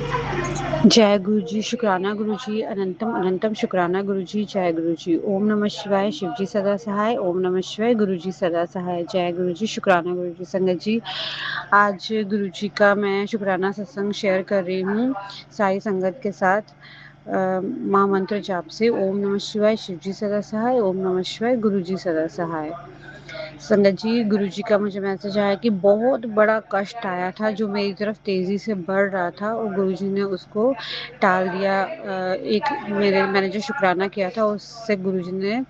जय गुरु जी, शुक्राना गुरु जी, अनंतम अनंतम शुक्राना गुरु जी, जय गुरु जी। ओम नमः शिवाय, शिव जी सदा सहाय। ओम नमः शिवाय, गुरु जी सदा सहाय। जय गुरु जी, शुक्राना गुरु जी। संगत जी, आज गुरु जी का मैं शुक्राना सत्संग शेयर कर रही हूँ साई संगत के साथ। महामंत्र जाप से ओम नमः शिवाय, शिव जी सदा सहाय। ओम नमः शिवाय, गुरु जी सदा सहाय। संगत जी, गुरु जी का मुझे मैसेज आया कि बहुत बड़ा कष्ट आया था जो मेरी तरफ तेज़ी से बढ़ रहा था और गुरु जी ने उसको टाल दिया। मैंने जो शुक्राना किया था उससे गुरु जी ने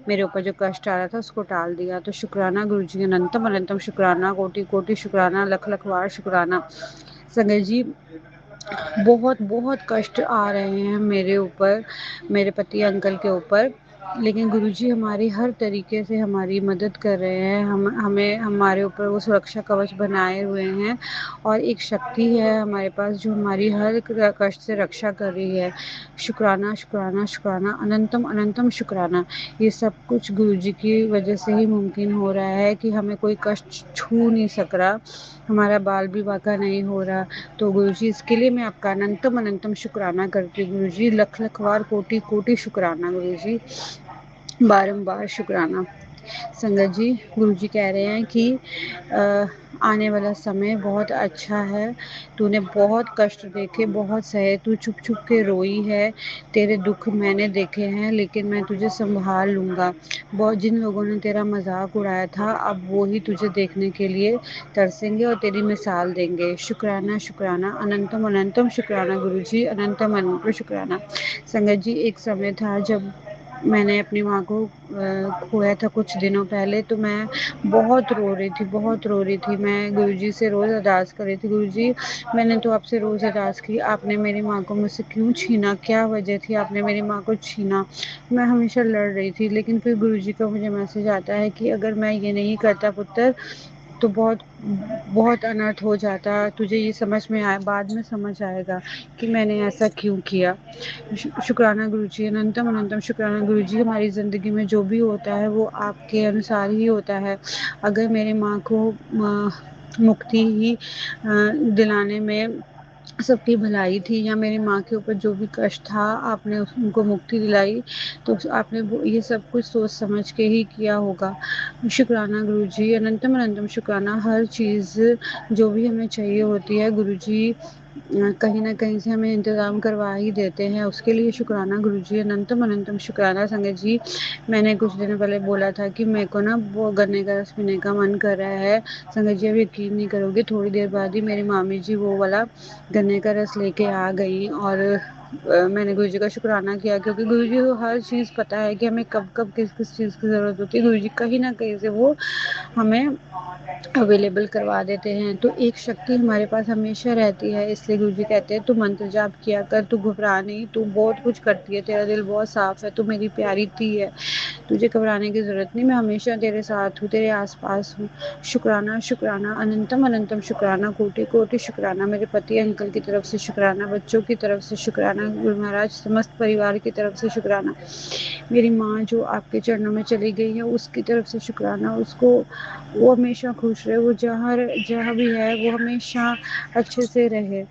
मेरे ऊपर जो कष्ट आ रहा था उसको टाल दिया। तो शुक्राना गुरु जी, अनंतम अनंतम शुक्राना, कोटि कोटि शुक्राना, लख लख बार शुक्राना। संगत जी, बहुत बहुत कष्ट आ रहे हैं मेरे ऊपर, मेरे पति अंकल के ऊपर, लेकिन गुरुजी हमारी हर तरीके से हमारी मदद कर रहे हैं। हमें हमारे ऊपर वो सुरक्षा कवच बनाए हुए हैं और एक शक्ति है हमारे पास जो हमारी हर कष्ट से रक्षा कर रही है। शुक्राना शुक्राना शुक्राना, अनंतम अनंतम शुक्राना। ये सब कुछ गुरुजी की वजह से ही मुमकिन हो रहा है कि हमें कोई कष्ट छू नहीं सक रहा, हमारा बाल भी बांका नहीं हो रहा। तो गुरुजी, इसके लिए मैं आपका अनंतम अनंतम शुक्राना करती हूँ गुरुजी। लख लख बार, कोटि कोटि शुक्राना गुरुजी, बारंबार शुक्राना। संगत जी, गुरुजी कह रहे हैं कि आने वाला समय बहुत अच्छा है। तूने बहुत कष्ट देखे, बहुत सहे, तू छुप छुप के रोई है, तेरे दुख मैंने देखे हैं, लेकिन मैं तुझे संभाल लूँगा। बहुत जिन लोगों ने तेरा मजाक उड़ाया था, अब वो ही तुझे देखने के लिए तरसेंगे और तेरी मिसाल देंगे। शुक्राना शुक्राना, अनंतम अनंतम शुक्राना गुरुजी, अनंतम अनंतम शुक्राना। संगत जी, एक समय था जब मैंने अपनी माँ को खोया था कुछ दिनों पहले, तो मैं बहुत रो रही थी, बहुत रो रही थी। मैं गुरुजी से रोज़ अरदास कर रही थी, गुरुजी मैंने तो आपसे रोज़ अरदास की, आपने मेरी माँ को मुझसे क्यों छीना, क्या वजह थी आपने मेरी माँ को छीना। मैं हमेशा लड़ रही थी, लेकिन फिर गुरुजी का मुझे मैसेज आता है कि अगर मैं ये नहीं करता पुत्र, तो बहुत बहुत अनर्थ हो जाता। तुझे ये समझ में आए, बाद में समझ आएगा कि मैंने ऐसा क्यों किया। शुक्राना गुरुजी, अनंतम अनंतम शुक्राना गुरुजी। हमारी ज़िंदगी में जो भी होता है वो आपके अनुसार ही होता है। अगर मेरी माँ को मुक्ति ही दिलाने में सबकी भलाई थी, या मेरी माँ के ऊपर जो भी कष्ट था आपने उनको मुक्ति दिलाई, तो आपने ये सब कुछ सोच समझ के ही किया होगा। शुक्राना गुरुजी, अनंतम अनंतम शुक्राना। हर चीज़ जो भी हमें चाहिए होती है गुरुजी कहीं ना कहीं से हमें इंतज़ाम करवा ही देते हैं, उसके लिए शुक्राना गुरुजी, अनंतम अनंतम शुक्राना। संगत जी, मैंने कुछ दिन पहले बोला था कि मेरे को ना वो गन्ने का रस पीने का मन कर रहा है। संगत जी, अब यकीन नहीं करोगे, थोड़ी देर बाद ही मेरी मामी जी वो वाला गन्ने का रस लेके आ गई और मैंने गुरु जी का शुक्राना किया, क्योंकि गुरु जी को हर चीज़ पता है कि हमें कब कब किस किस चीज़ की ज़रूरत होती है। गुरु जी कहीं ना कहीं से वो हमें अवेलेबल करवा देते हैं। तो एक शक्ति हमारे पास हमेशा रहती है, इसलिए गुरु जी कहते हैं तू मंत्र जाप किया कर, तू घबरा नहीं, तू बहुत कुछ करती है, तेरा दिल बहुत साफ है, तू मेरी प्यारी थी है, तुझे घबराने की ज़रूरत नहीं, मैं हमेशा तेरे साथ हूँ, तेरे आसपास हूँ। शुक्राना शुक्राना, अनंतम अनंतम शुक्राना, कोटि कोटि शुक्राना। मेरे पति अंकल की तरफ से शुक्राना, बच्चों की तरफ से शुक्राना, गुरु महाराज समस्त परिवार की तरफ से शुक्राना। मेरी माँ जो आपके चरणों में चली गई है उसकी तरफ से शुक्राना, उसको वो हमेशा खुश रहे, वो जहाँ जहाँ भी है वो हमेशा अच्छे से रहे,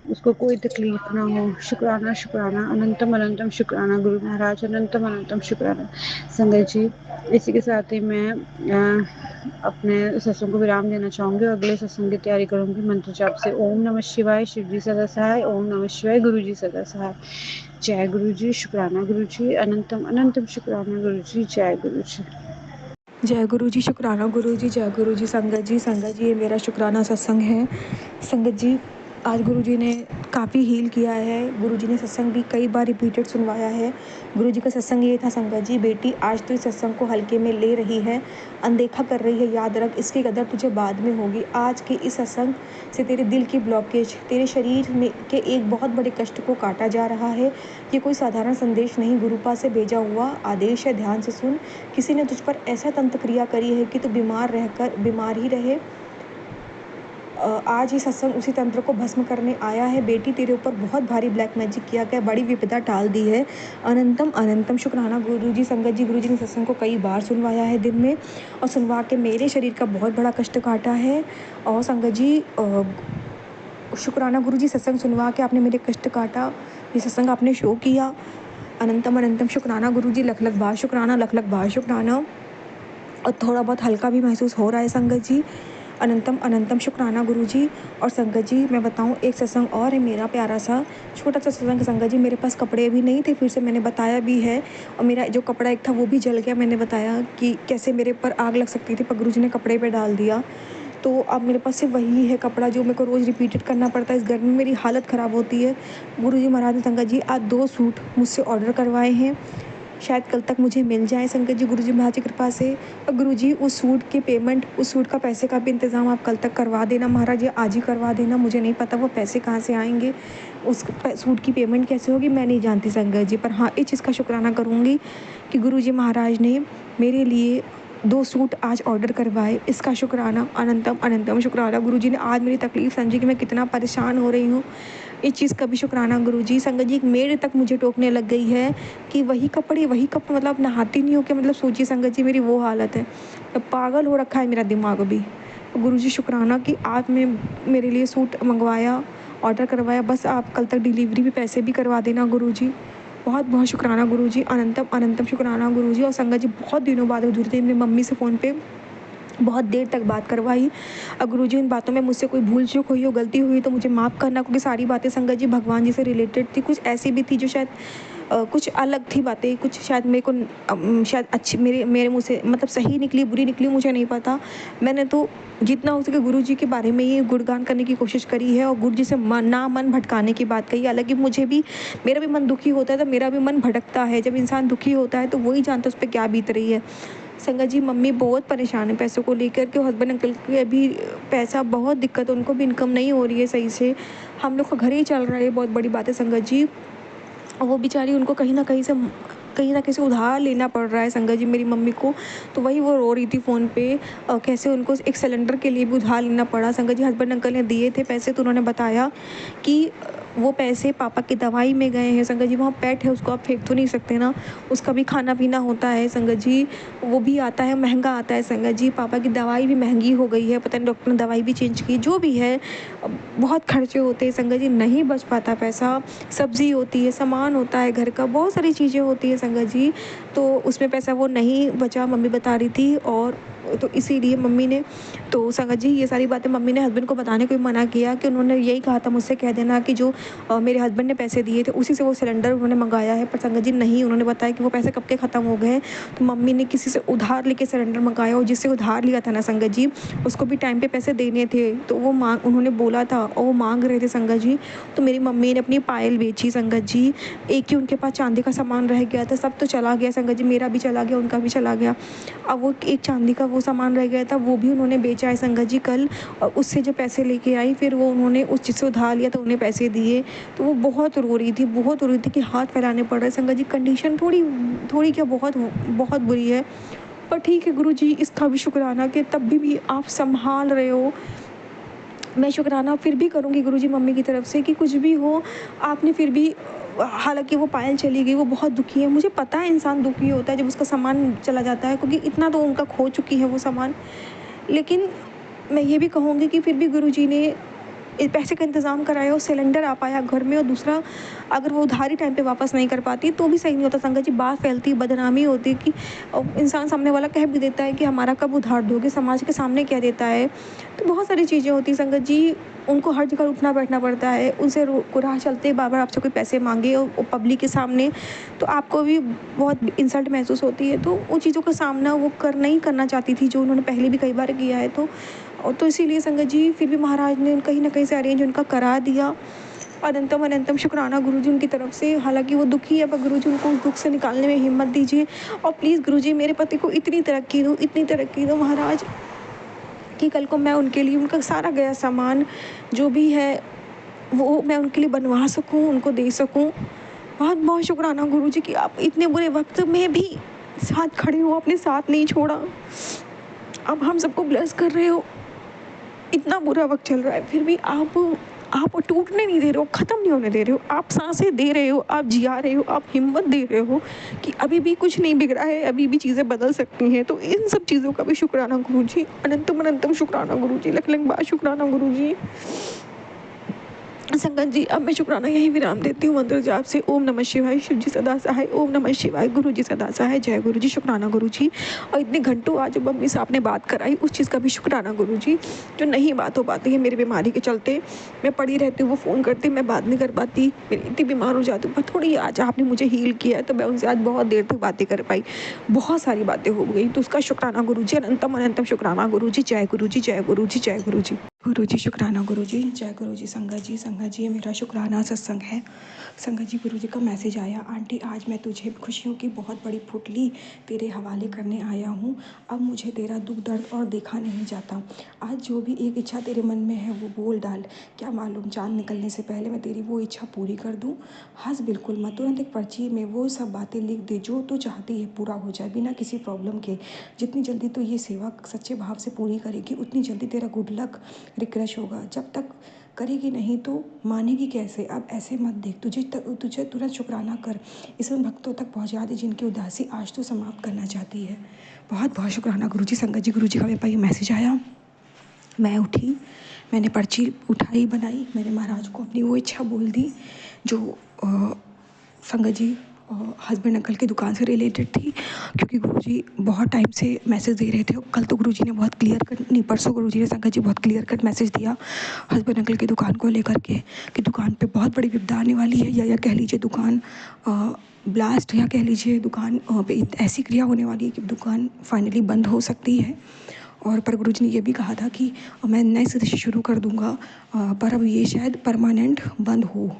उसको कोई तकलीफ ना हो। शुक्राना शुक्राना, अनंतम अनंतम शुक्राना गुरु महाराज, अनंतम अनंतम शुक्राना। संगत जी, इसी के साथ ही मैं अपने सत्संग को विराम देना चाहूँगी और अगले सत्संग की तैयारी करूँगी मंत्र जाप से। ओम नमः शिवाय, शिव जी सदा सहाय। ओम नमः शिवाय, गुरु जी सदा सहाय। जय गुरु जी, शुक्राना गुरु जी, अनंतम अनंतम शुक्राना गुरु जी, जय गुरु जी। जय गुरु जी, शुक्राना गुरु जी, जय गुरु जी। संगत जी, ये मेरा शुक्राना सत्संग है। संगत जी, आज गुरु जी ने काफ़ी हील किया है। गुरु जी ने सत्संग भी कई बार रिपीटेड सुनवाया है। गुरु जी का सत्संग ये था, संगत जी बेटी आज तो इस सत्संग को हल्के में ले रही है, अनदेखा कर रही है, याद रख इसकी कदर तुझे बाद में होगी। आज के इस सत्संग से तेरे दिल की ब्लॉकेज, तेरे शरीर में के एक बहुत बड़े कष्ट को काटा जा रहा है। ये कोई साधारण संदेश नहीं, गुरुपा से भेजा हुआ आदेश है। ध्यान से सुन। किसी ने तुझ पर ऐसा तंत्र क्रिया करी है कि तू बीमार रहकर बीमार ही रहे। आज ये सत्संग उसी तंत्र को भस्म करने आया है। बेटी तेरे ऊपर बहुत भारी ब्लैक मैजिक किया गया, बड़ी विपदा टाल दी है। अनंतम अनंतम शुक्राना गुरु जी। संगत जी, गुरु जी ने सत्संग को कई बार सुनवाया है दिन में, और सुनवा के मेरे शरीर का बहुत बड़ा कष्ट काटा है। और संगत जी, शुक्राना गुरुजी सत्संग सुनवा के आपने मेरे कष्ट काटा, ये सत्संग आपने शो किया। अनंतम अनंतम शुक्राना गुरुजी, लख लख बार शुक्राना, लख लख बार शुक्राना। और थोड़ा बहुत हल्का भी महसूस हो रहा है संगत जी। अनंतम अनंतम शुक्राना गुरुजी। और संगत जी मैं बताऊँ, एक सत्संग और है मेरा प्यारा सा, छोटा सा सत्संग। संगत जी मेरे पास कपड़े भी नहीं थे, फिर से मैंने बताया भी है, और मेरा जो कपड़ा एक था वो भी जल गया। मैंने बताया कि कैसे मेरे ऊपर आग लग सकती थी, पर गुरुजी ने कपड़े पे डाल दिया। तो अब मेरे पास सिर्फ वही है कपड़ा जो मेरे को रोज़ रिपीटेड करना पड़ता है। इस गर्मी में मेरी हालत ख़राब होती है। गुरुजी महाराज ने संगत जी आज 2 सूट मुझसे ऑर्डर करवाए हैं, शायद कल तक मुझे मिल जाए संगत जी, गुरुजी महाराज की कृपा से। और गुरुजी उस सूट की पेमेंट, उस सूट का पैसे का भी इंतज़ाम आप कल तक करवा देना महाराज, या आज ही करवा देना। मुझे नहीं पता वो पैसे कहाँ से आएंगे, उस सूट की पेमेंट कैसे होगी मैं नहीं जानती संगत जी। पर हाँ, इस चीज़ का शुक्राना करूँगी कि गुरुजी महाराज ने मेरे लिए 2 सूट आज ऑर्डर करवाए, इसका शुक्राना, अनंतम अनंतम शुक्राना। गुरुजी ने आज मेरी तकलीफ़ समझी कि मैं कितना परेशान हो रही हूँ, इस चीज़ का भी शुक्राना गुरुजी। संगत जी एक मेड तक मुझे टोकने लग गई है कि वही कपड़े, मतलब नहाती नहीं हो क्या, मतलब सोचिए संगत जी मेरी वो हालत है। पागल हो रखा है मेरा दिमाग भी। गुरुजी शुक्राना कि आज मैं मेरे लिए सूट मंगवाया, ऑर्डर करवाया, बस आप कल तक डिलीवरी भी, पैसे भी करवा देना गुरुजी। बहुत बहुत शुक्राना गुरुजी, अनंतम अनंतम शुक्राना गुरुजी। और संगत जी बहुत दिनों बाद जुड़ी थी, मेरी मम्मी से फ़ोन पे बहुत देर तक बात करवाई। गुरुजी इन बातों में मुझसे कोई भूल चूक हुई हो, गलती हुई तो मुझे माफ़ करना, क्योंकि सारी बातें संगत जी भगवान जी से रिलेटेड थी। कुछ ऐसी भी थी जो शायद कुछ अलग थी बातें, कुछ शायद मेरे को शायद अच्छी मेरे मेरे मुँह से मतलब सही निकली, बुरी निकली, मुझे नहीं पता। मैंने तो जितना हो सके गुरुजी के बारे में ये गुणगान करने की कोशिश करी है, और गुरुजी से मन भटकाने की बात कही है। हालाँकि मुझे भी, मेरा भी मन दुखी होता है, तो मेरा भी मन भटकता है। जब इंसान दुखी होता है तो वही जानता है उस पे क्या बीत रही है। संगत जी मम्मी बहुत परेशान है पैसों को लेकर के, हस्बैंड अंकल की अभी पैसा बहुत दिक्कत है, उनको भी इनकम नहीं हो रही है सही से। हम लोग का घर ही चल रहा है, बहुत बड़ी बात है संगत जी। और वो बेचारी, उनको कहीं न कहीं से उधार लेना पड़ रहा है संगत जी मेरी मम्मी को। तो वही वो रो रही थी फ़ोन पे, कैसे उनको एक सिलेंडर के लिए भी उधार लेना पड़ा संगत जी। हस्बैंड अंकल ने दिए थे पैसे, तो उन्होंने बताया कि वो पैसे पापा की दवाई में गए हैं संगत जी। वहाँ पेट है, उसको आप फेंक तो नहीं सकते ना, उसका भी खाना-पीना होता है संगत जी, वो भी आता है, महँगा आता है संगत जी। पापा की दवाई भी महँगी हो गई है, पता नहीं डॉक्टर ने दवाई भी चेंज की, जो भी है बहुत खर्चे होते हैं संगत जी, नहीं बच पाता पैसा। सब्ज़ी होती है, सामान होता है घर का, बहुत सारी चीज़ें होती हैं संगत जी, तो उसमें पैसा वो नहीं बचा, मम्मी बता रही थी। और तो इसीलिए मम्मी ने, तो संगत जी ये सारी बातें मम्मी ने हस्बैंड को बताने को भी मना किया, कि उन्होंने यही कहा था मुझसे कह देना कि जो मेरे हस्बैंड ने पैसे दिए थे उसी से वो सिलेंडर उन्होंने मंगाया है। पर संगत जी नहीं, उन्होंने बताया कि वो पैसे कब के ख़त्म हो गए हैं। तो मम्मी ने किसी से उधार लेके सिलेंडर मंगाया, और जिससे उधार लिया था ना संगत जी, उसको भी टाइम पे पैसे देने थे, तो वो उन्होंने बोला था और वो मांग रहे थे संगत जी। तो मेरी मम्मी ने अपनी पायल बेची संगत जी। एक ही उनके पास चांदी का सामान रह गया था, सब तो चला गया संगत जी, मेरा भी चला गया, उनका भी चला गया। अब वो एक चांदी का वो सामान रह गया था, वो भी उन्होंने बेचा है संगत जी कल। और उससे जो पैसे लेके आई, फिर वो उन्होंने उस जिससे उधार लिया था उन्हें पैसे दिए। तो वो बहुत रो रही थी, बहुत रो रही थी कि हाथ फैलाने पड़ रहे संगत जी। कंडीशन थोड़ी थोड़ी क्या, बहुत बहुत बुरी है। पर ठीक है गुरुजी, इसका भी शुक्राना कि तब भी आप सँभाल रहे हो। मैं शुक्राना फिर भी करूँगी गुरुजी मम्मी की तरफ से, कि कुछ भी हो आपने फिर भी, हालाँकि वो पायल चली गई, वो बहुत दुखी है। मुझे पता है इंसान दुखी होता है जब उसका सामान चला जाता है, क्योंकि इतना तो उनका खो चुकी है वो सामान। लेकिन मैं ये भी कहूँगी कि फिर भी गुरुजी ने पैसे का इंतज़ाम कराया और सिलेंडर आ पाया घर में। और दूसरा, अगर वो उधारी टाइम पे वापस नहीं कर पाती तो भी सही नहीं होता संगत जी, बात फैलती, बदनामी होती है कि इंसान सामने वाला कह भी देता है कि हमारा कब उधार दोगे, समाज के सामने कह देता है। तो बहुत सारी चीज़ें होती हैं संगत जी, उनको हर जगह उठना बैठना पड़ता है, उनसे राह चलते बार-बार आपसे कोई पैसे माँगे और पब्लिक के सामने, तो आपको भी बहुत इंसल्ट महसूस होती है। तो उन चीज़ों का सामना वो नहीं करना चाहती थी, जो उन्होंने पहले भी कई बार किया है। तो इसीलिए संगत जी फिर भी महाराज ने कहीं न कहीं से अरेंज उनका करा दिया। अनंतम अनंतम शुक्राना गुरुजी उनकी तरफ से। हालाँकि वो दुखी है, पर गुरुजी उनको उस दुःख से निकालने में हिम्मत दीजिए। और प्लीज़ गुरुजी मेरे पति को इतनी तरक्की दो महाराज, कि कल को मैं उनके लिए उनका सारा गया सामान जो भी है वो मैं उनके लिए बनवा सकूँ, उनको दे सकूँ। बहुत-बहुत शुक्राना गुरुजी कि आप इतने बुरे वक़्त में भी साथ खड़े हो, आपने साथ नहीं छोड़ा। आप हम सबको ब्लेस कर रहे हो। इतना बुरा वक़्त चल रहा है, फिर भी आप टूटने नहीं दे रहे हो, ख़त्म नहीं होने दे रहे हो। आप साँसें दे रहे हो, आप जिया रहे हो, आप हिम्मत दे रहे हो कि अभी भी कुछ नहीं बिगड़ा है, अभी भी चीज़ें बदल सकती हैं। तो इन सब चीज़ों का भी शुक्राना गुरुजी, अनंतम अनंतम शुक्राना गुरुजी, लख लख बार शुक्राना गुरुजी। संगत जी, अब मैं शुक्राना यहीं विराम देती हूँ मंत्र जाप से। ओम नमः शिवाय, शिव जी सदा सहाय। ओम नमः शिवाय, गुरु जी सदा सहाय। जय गुरु जी, शुक्राना गुरु जी। और इतने घंटों आज जब मम्मी से आपने बात कराई, उस चीज़ का भी शुक्राना गुरु जी, जो नहीं बात हो पाती है मेरी बीमारी के चलते। मैं पड़ी रहती हूँ, वो फ़ोन करती, मैं बात नहीं कर पाती, मैं इतनी बीमार हो जाती हूँ। पर थोड़ी आज आपने मुझे हील किया है, तो मैं उनसे आज बहुत देर तक बातें कर पाई। बहुत सारी बातें हो गई, तो उसका शुक्राना गुरु जी, अनंतम अनंतम शुक्राना गुरु जी। जय गुरु जी, जय गुरु जी, जय गुरु जी। गुरु जी शुक्राना गुरु जी, जय गुरु जी। संगत जी ये मेरा शुक्राना सत्संग है। संगत जी, गुरु जी का मैसेज आया, आंटी आज मैं तुझे खुशियों की बहुत बड़ी पुतली तेरे हवाले करने आया हूँ। अब मुझे तेरा दुख दर्द और देखा नहीं जाता। आज जो भी एक इच्छा तेरे मन में है वो बोल डाल। क्या मालूम चाँद निकलने से पहले मैं तेरी वो इच्छा पूरी कर दूँ। हंस बिल्कुल मत, तुरंत एक पर्ची में वो सब बातें लिख दे जो तू चाहती है पूरा हो जाए बिना किसी प्रॉब्लम के। जितनी जल्दी तू ये सेवा सच्चे भाव से पूरी करेगी, उतनी जल्दी तेरा गुड लक रिक्रेश होगा। जब तक करेगी नहीं तो मानेगी कैसे। अब ऐसे मत देख, तुझे तुरंत शुक्राना कर, इस उन भक्तों तक पहुंचा दे जिनकी उदासी आज तो समाप्त करना चाहती है। बहुत बहुत शुक्राना गुरु जी। संगत जी, गुरु जी का मेरे पास ये मैसेज आया, मैं उठी, मैंने पर्ची उठाई बनाई, मैंने महाराज को अपनी वो इच्छा बोल दी जो संगत जी हस्बैंड अंकल की दुकान से रिलेटेड थी। क्योंकि गुरुजी बहुत टाइम से मैसेज दे रहे थे। कल तो गुरुजी ने बहुत क्लियर कट, नहीं परसों गुरुजी ने संगत जी बहुत क्लियर कट मैसेज दिया हस्बैंड अंकल की दुकान को लेकर के, कि दुकान पे बहुत बड़ी विपदा आने वाली है, या कह लीजिए दुकान ब्लास्ट, या कह लीजिए दुकान पे ऐसी क्रिया होने वाली है कि दुकान फाइनली बंद हो सकती है। और पर गुरुजी ने ये भी कहा था कि मैं नए सिरे से शुरू कर दूंगा, पर अब ये शायद परमानेंट बंद हो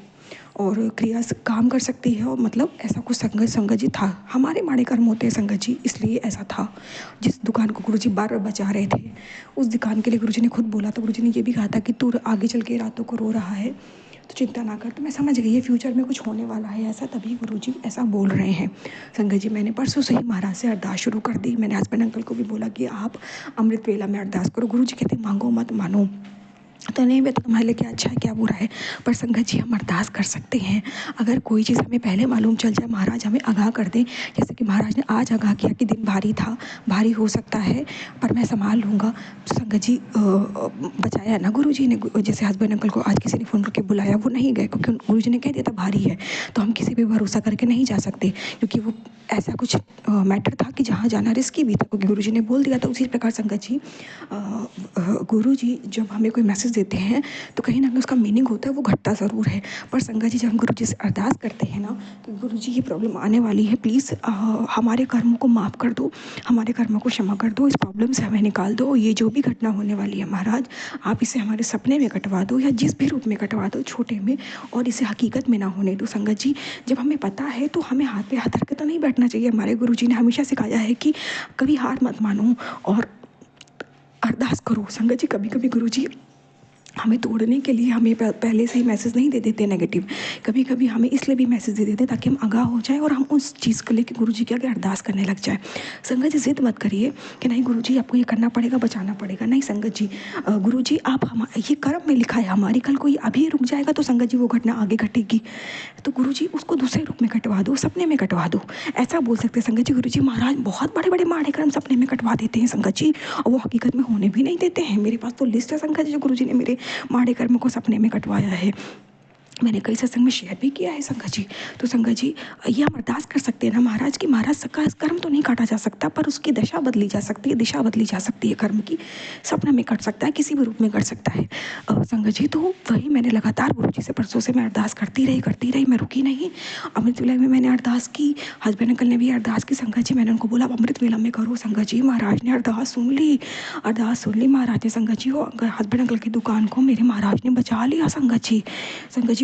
और क्रिया काम कर सकती है। और मतलब ऐसा कुछ संगत जी था, हमारे माड़े कर्म होते हैं संगत जी, इसलिए ऐसा था। जिस दुकान को गुरुजी बार बार बचा रहे थे, उस दुकान के लिए गुरुजी ने खुद बोला था, गुरुजी ने ये भी कहा था कि तू आगे चल के रातों को रो रहा है तो चिंता ना कर। तो मैं समझ गई ये फ्यूचर में कुछ होने वाला है ऐसा, तभी गुरुजी ऐसा बोल रहे हैं। संगत जी, मैंने परसों से ही महाराज से अरदास शुरू कर दी। मैंने हस्बैंड अंकल को भी बोला कि आप अमृत वेला में अरदास करो। गुरुजी कहते मांगो मत मानो, तो नहीं मैं तो तुम्हारे लिए क्या अच्छा है क्या बुरा है। पर संगत जी, हम अरदास कर सकते हैं। अगर कोई चीज़ हमें पहले मालूम चल जाए, महाराज हमें आगाह कर दें, जैसे कि महाराज ने आज आगाह किया कि दिन भारी था, भारी हो सकता है पर मैं संभाल लूँगा। तो संगत जी बचाया ना गुरु जी ने। जैसे हस्बैंड अंकल को आज किसी ने फ़ोन करके बुलाया, वो नहीं गए क्योंकि गुरु जी ने कह दिया था भारी है। तो हम किसी पे भरोसा करके नहीं जा सकते, क्योंकि वो ऐसा कुछ मैटर था कि जहाँ जाना रिस्की भी था, क्योंकि गुरु जी ने बोल दिया था। उसी प्रकार संगत जी, गुरु जी जब हमें कोई मैसेज देते हैं तो कहीं ना कहीं उसका मीनिंग होता है, वो घटता ज़रूर है। पर संगत जी, जब हम गुरु जी से अरदास करते हैं ना, तो गुरु जी ये प्रॉब्लम आने वाली है, प्लीज़ हमारे कर्मों को माफ़ कर दो, हमारे कर्मों को क्षमा कर दो, इस प्रॉब्लम से हमें निकाल दो। ये जो भी घटना होने वाली है महाराज, आप इसे हमारे सपने में कटवा दो या जिस भी रूप में कटवा दो, छोटे में, और इसे हकीकत में ना होने दो। संगत जी, जब हमें पता है तो हमें हाथ पे हाथ रख के तो नहीं बैठना चाहिए। हमारे गुरु जी ने हमेशा सिखाया है कि कभी हार मत मानो और अरदास करो। संगत जी, कभी कभी गुरु जी हमें तोड़ने के लिए हमें पहले से ही मैसेज नहीं दे देते नेगेटिव, कभी कभी हमें इसलिए भी मैसेज दे देते ताकि हम आगाह हो जाए और हम उस चीज़ को लेकर गुरु जी के आगे अरदास करने लग जाए। संगत जी, जिद मत करिए कि नहीं गुरु जी आपको ये करना पड़ेगा, बचाना पड़ेगा। नहीं संगत जी, गुरु जी आप हम ये कर्म में लिखा है हमारी, कल कोई अभी रुक जाएगा तो संगत जी वो घटना आगे घटेगी। तो गुरु जी उसको दूसरे रूप में कटवा दो, सपने में कटवा दो, ऐसा बोल सकते हैं संगत जी। गुरु जी महाराज बहुत बड़े बड़े माड़े कर्म सपने में कटवा देते हैं संगत जी, और वो हकीकत में होने भी नहीं देते हैं। मेरे पास तो लिस्ट है संगत जी, जो गुरु जी ने मेरे माड़े कर्म को सपने में कटवाया है। मैंने कई सत्संग में शेयर भी किया है संगत जी। तो संगत जी, ये हम अरदास कर सकते हैं ना महाराज की, महाराज का कर्म तो नहीं काटा जा सकता पर उसकी दशा बदली जा सकती है, दिशा बदली जा सकती है कर्म की। सपना में कट सकता है, किसी भी रूप में कट सकता है संगत जी। तो वही मैंने लगातार गुरु जी से परसों से मैं अरदास करती रही, मैं रुकी नहीं। अमृत वेला में मैंने अरदास की, हस्बैंड अंकल ने भी अरदास की संगत जी। मैंने उनको बोला अमृत वेला में करो संगत जी। महाराज ने अरदास सुन ली, महाराज ने संगत जी हो हस्बैंड अंकल की दुकान को मेरे महाराज ने बचा लिया संगत जी।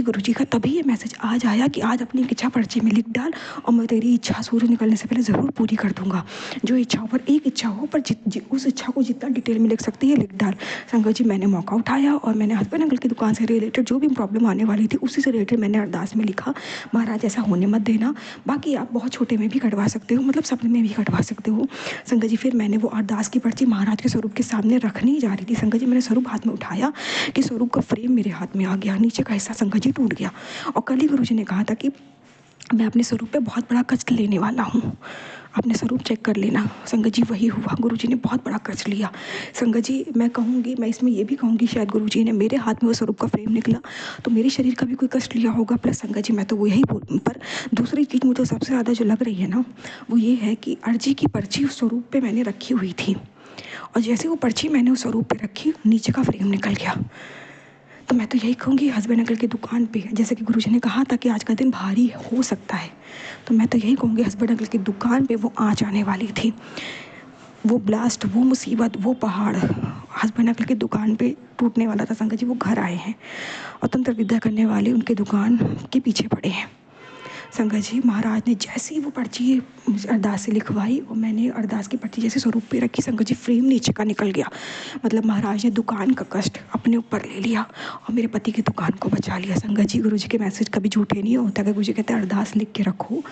गुरु जी का तभी ये मैसेज आज आया कि आज अपनी इच्छा पर्ची में लिख डाल और मैं तेरी इच्छा सूर्य निकलने से पहले ज़रूर पूरी कर दूंगा। जो इच्छा हो, पर एक इच्छा हो, पर उस इच्छा को जितना डिटेल में लिख सकती है लिख डाल। संगत जी, मैंने मौका उठाया और मैंने हस्बैंड अंकल की दुकान से रिलेटेड जो भी प्रॉब्लम आने वाली थी उसी से रिलेटेड मैंने अरदास में लिखा, महाराज ऐसा होने मत देना। बाकी आप बहुत छोटे में भी कटवा सकते हो, मतलब सपने में भी कटवा सकते हो संगत जी। फिर मैंने वो अरदास की पर्ची महाराज के स्वरूप के सामने रखने ही जा रही थी संगत जी, मैंने स्वरूप हाथ में उठाया कि स्वरूप का फ्रेम मेरे हाथ में आ गया, नीचे का हिस्सा संगत जी टूट गया। और कल ही गुरु जी ने कहा था कि मैं अपने स्वरूप पे बहुत बड़ा कष्ट लेने वाला हूँ। अपने स्वरूप चेक कर लेना। संगत जी वही हुआ, गुरुजी ने बहुत बड़ा कष्ट लिया। संगत जी मैं कहूँगी, मैं इसमें ये भी कहूँगी शायद गुरुजी ने मेरे हाथ में वो स्वरूप का फ्रेम निकला तो मेरे शरीर का भी कोई कष्ट लिया होगा। प्लस संगत जी मैं तो वो यही बोल, पर दूसरी चीज़ मुझे सबसे ज़्यादा जो लग रही है ना वो ये है कि अर्जी की पर्ची उस स्वरूप पे मैंने रखी हुई थी और जैसे वो पर्ची मैंने उस स्वरूप पे रखी नीचे का फ्रेम निकल गया। तो मैं तो यही कहूँगी हस्बैंड अंकल की दुकान पे, जैसे कि गुरुजी ने कहा था कि आज का दिन भारी हो सकता है, तो मैं तो यही कहूँगी हस्बैंड अंकल की दुकान पे वो आँच आने वाली थी, वो ब्लास्ट, वो मुसीबत, वो पहाड़ हस्बैंड अंकल की दुकान पे टूटने वाला था। संगत जी वो घर आए हैं और तंत्र विद्या करने वाले उनके दुकान के पीछे पड़े हैं। संगत जी महाराज ने जैसी वो पर्ची अरदास से लिखवाई और मैंने अरदास की पर्ची जैसे स्वरूप पे रखी, संगत जी फ्रेम नीचे का निकल गया। मतलब महाराज ने दुकान का कष्ट अपने ऊपर ले लिया और मेरे पति की दुकान को बचा लिया। संगत जी गुरुजी के मैसेज कभी झूठे नहीं होता। अगर गुरुजी कहते हैं अरदास लिख के रखो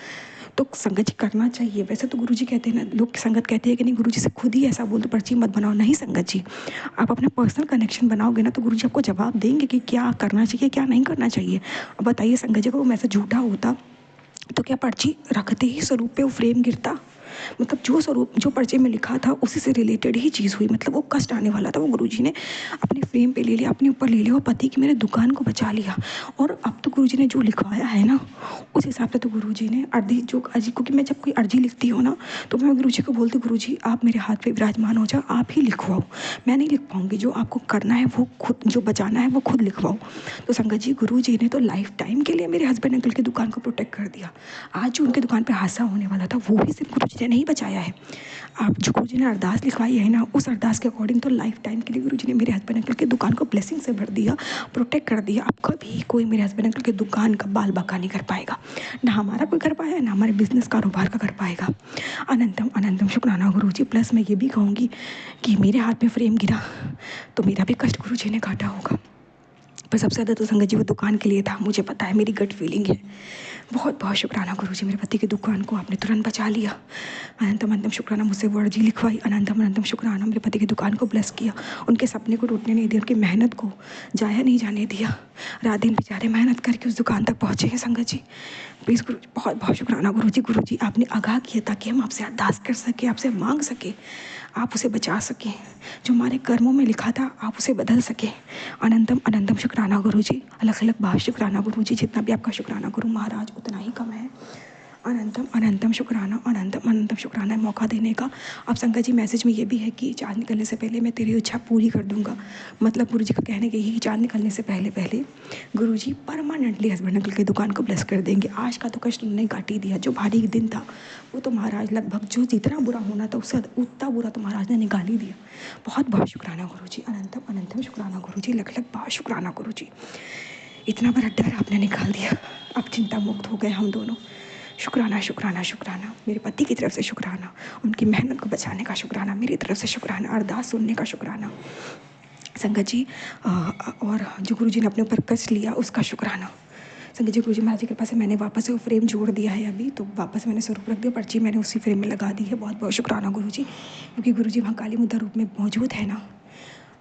तो संगत जी करना चाहिए। वैसे तो गुरुजी कहते हैं ना, लोग संगत कहते हैं कि नहीं गुरुजी से खुद ही ऐसा बोल दो पर्ची मत बनाओ। नहीं संगत जी, आप अपना पर्सनल कनेक्शन बनाओगे ना तो गुरुजी आपको जवाब देंगे कि क्या करना चाहिए क्या नहीं करना चाहिए। अब बताइए संगत जी, अगर वो मैसेज झूठा होता तो क्या पर्ची रखते ही स्वरूप पे वो फ्रेम गिरता? मतलब जो स्वरूप जो पर्चे में लिखा था उसी से रिलेटेड ही चीज़ हुई। मतलब वो कष्ट आने वाला था, वो गुरुजी ने अपने फ्रेम पे ले लिया, अपने ऊपर ले लिया और पति की मेरे दुकान को बचा लिया। और अब तो गुरुजी ने जो लिखवाया है ना उस हिसाब से तो गुरुजी ने अर्जी जो अर्जी, क्योंकि मैं जब कोई अर्जी लिखती हूँ ना तो मैं गुरुजी को बोलती गुरुजी आप मेरे हाथ पे विराजमान हो जाओ, आप ही लिखवाओ, मैं नहीं लिख पाऊँगी। जो आपको करना है वो खुद, जो बचाना है वो खुद लिखवाओ। तो संगत जी गुरुजी ने तो लाइफ टाइम के लिए मेरे हस्बैंड अंकल की दुकान को प्रोटेक्ट कर दिया। आज जो उनकी दुकान पे हादसा होने वाला था वो भी सिर्फ गुरुजी ने नहीं बचाया है। आप जो गुरुजी ने अरदास लिखवाई है ना उस अरदास के अकॉर्डिंग तो लाइफ टाइम के लिए गुरुजी ने मेरे हस्बैंड अंकल की दुकान को ब्लेसिंग से भर दिया, प्रोटेक्ट कर दिया। अब कभी कोई मेरे हस्बैंड अंकल की दुकान का बाल बाका नहीं कर पाएगा, ना हमारा कोई कर पाया ना हमारे बिजनेस कारोबार का कर पाएगा। अनंतम अनंतम शुक्राना गुरुजी। प्लस मैं ये भी कहूँगी कि मेरे हाथ में फ्रेम गिरा तो मेरा भी कष्ट गुरुजी ने काटा होगा, पर सबसे ज़्यादा तो संगत जी वो दुकान के लिए था। मुझे पता है, मेरी गट फीलिंग है। बहुत बहुत शुक्राना गुरुजी, मेरे पति की दुकान को आपने तुरंत बचा लिया। अनंतम अनंतम शुक्राना, मुझसे वो अर्जी लिखवाई। अनंतम अनंतम शुक्राना, मेरे पति की दुकान को ब्लेस किया, उनके सपने को टूटने नहीं दिया, उनकी मेहनत को जाया नहीं जाने दिया। रात दिन बेचारे मेहनत करके उस दुकान तक पहुँचे हैं। संगत जी प्लीज़ गुरु जी बहुत बहुत शुक्राना गुरु जी आपने आगाह किया ताकि हम आपसे अरदास कर सकें, आपसे मांग सकें, आप उसे बचा सकें। जो हमारे कर्मों में लिखा था आप उसे बदल सकें। अनंतम अनंतम शुक्राना गुरु जी, अलग अलग बार शुक्राना गुरु जी, जितना भी आपका शुक्राना गुरु महाराज उतना ही कम है। अनंतम अनंतम शुक्राना, अनंतम अनंतम शुक्राना है मौका देने का। अब संगत जी मैसेज में ये भी है कि चाँद निकलने से पहले मैं तेरी इच्छा पूरी कर दूंगा। मतलब गुरु जी का कहने के यही कि चाँद निकलने से पहले पहले गुरु जी परमानेंटली हस्बैंड अंकल की दुकान को ब्लेस कर देंगे। आज का तो कष्ट उन्होंने काट ही दिया, जो भारी दिन था वो तो महाराज लगभग जो जितना बुरा होना था उससे उतना बुरा तो महाराज ने निकाल ही दिया। बहुत बहुत शुक्राना गुरु जी, अनंतम अनंतम शुक्राना गुरु जी, लख लख बहुत शुक्राना गुरु जी। इतना बड़ा डर आपने निकाल दिया, अब चिंता मुक्त हो गए हम दोनों। शुक्राना शुक्राना शुक्राना, मेरे पति की तरफ से शुक्राना, उनकी मेहनत को बचाने का शुक्राना, मेरी तरफ से शुक्राना, अरदास सुनने का शुक्राना। संगत जी और जो गुरु जी ने अपने ऊपर कष्ट लिया उसका शुक्राना। संगत जी गुरु जी महाराज की कृपा से मैंने वापस से वो फ्रेम जोड़ दिया है अभी, तो वापस मैंने स्वरूप रख दिया, पर्ची मैंने उसी फ्रेम में लगा दी है। बहुत बहुत शुक्राना गुरु जी, क्योंकि गुरु जी वहाँ काली मुद्रा रूप में मौजूद है ना,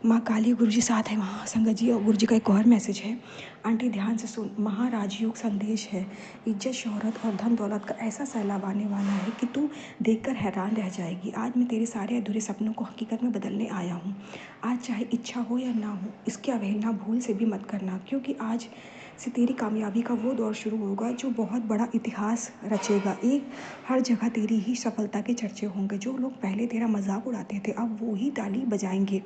माँ काली गुरु जी साथ है वहाँ। संगत जी और गुरु जी का एक और मैसेज है, आंटी ध्यान से सुन, महाराजयोग संदेश है। इज्जत शोहरत और धन दौलत का ऐसा सैलाब आने वाला है कि तू देखकर हैरान रह जाएगी। आज मैं तेरे सारे अधूरे सपनों को हकीकत में बदलने आया हूँ। आज चाहे इच्छा हो या ना हो इसकी अवहेलना भूल से भी मत करना, क्योंकि आज से तेरी कामयाबी का वो दौर शुरू होगा जो बहुत बड़ा इतिहास रचेगा। एक हर जगह तेरी ही सफलता के चर्चे होंगे। जो लोग पहले तेरा मजाक उड़ाते थे अब वो ही ताली बजाएंगे।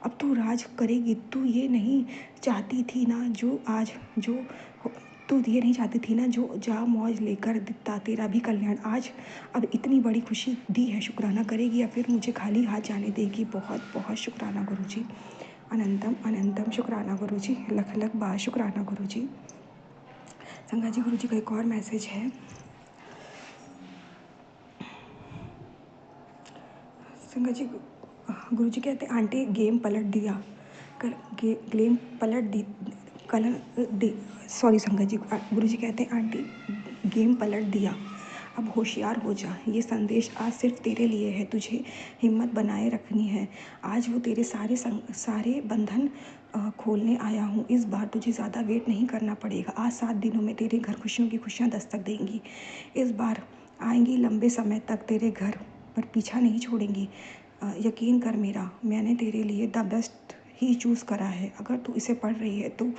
अब तू राज करेगी। तू ये नहीं चाहती थी ना जो आज जो तू ये नहीं चाहती थी ना जो जा मौज लेकर दिखता तेरा भी कल्याण आज अब इतनी बड़ी खुशी दी है। शुक्राना करेगी या फिर मुझे खाली हाथ जाने देगी। बहुत बहुत शुक्राना गुरु जी, अनंतम अनंतम शुक्राना गुरु जी, लख लख बार शुक्राना गुरु जी। संगा जी गुरु जी का एक और मैसेज है। संगा जी गुरु जी कहते आंटी गेम पलट दिया, गेम पलट दी कलर दी सॉरी संगत जी गुरु जी कहते हैं आंटी गेम पलट दिया, अब होशियार हो जा। ये संदेश आज सिर्फ तेरे लिए है, तुझे हिम्मत बनाए रखनी है। आज वो तेरे सारे बंधन खोलने आया हूँ। इस बार तुझे ज़्यादा वेट नहीं करना पड़ेगा। आज 7 दिनों में तेरे घर खुशियों की खुशियाँ दस्तक देंगी। इस बार आएंगी लंबे समय तक तेरे घर पर पीछा नहीं छोड़ेंगी। यकीन कर मेरा, मैंने तेरे लिए द बेस्ट ही चूज़ करा है। अगर तू इसे पढ़ रही है तो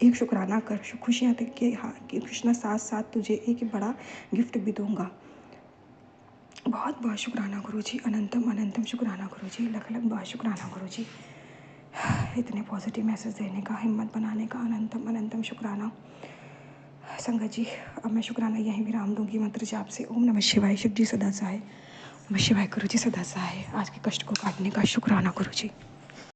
एक शुक्राना कर, खुशियाँ तक के, हाँ कि खुशना साथ साथ तुझे एक बड़ा गिफ्ट भी दूंगा। बहुत बहुत शुक्राना गुरुजी, अनंतम अनंतम शुक्राना गुरुजी, लख लख बहुत शुक्राना गुरुजी, इतने पॉजिटिव मैसेज देने का, हिम्मत बनाने का, अनंतम अनंतम शुक्राना। संगत जी, अब मैं शुक्राना यहीं विराम दूंगी मंत्र जाप से। ओम नमः शिवाय, शिव जी सदा सहाय। नमः शिवाय गुरुजी सदा सहाय। आज के कष्ट को काटने का शुक्राना गुरुजी।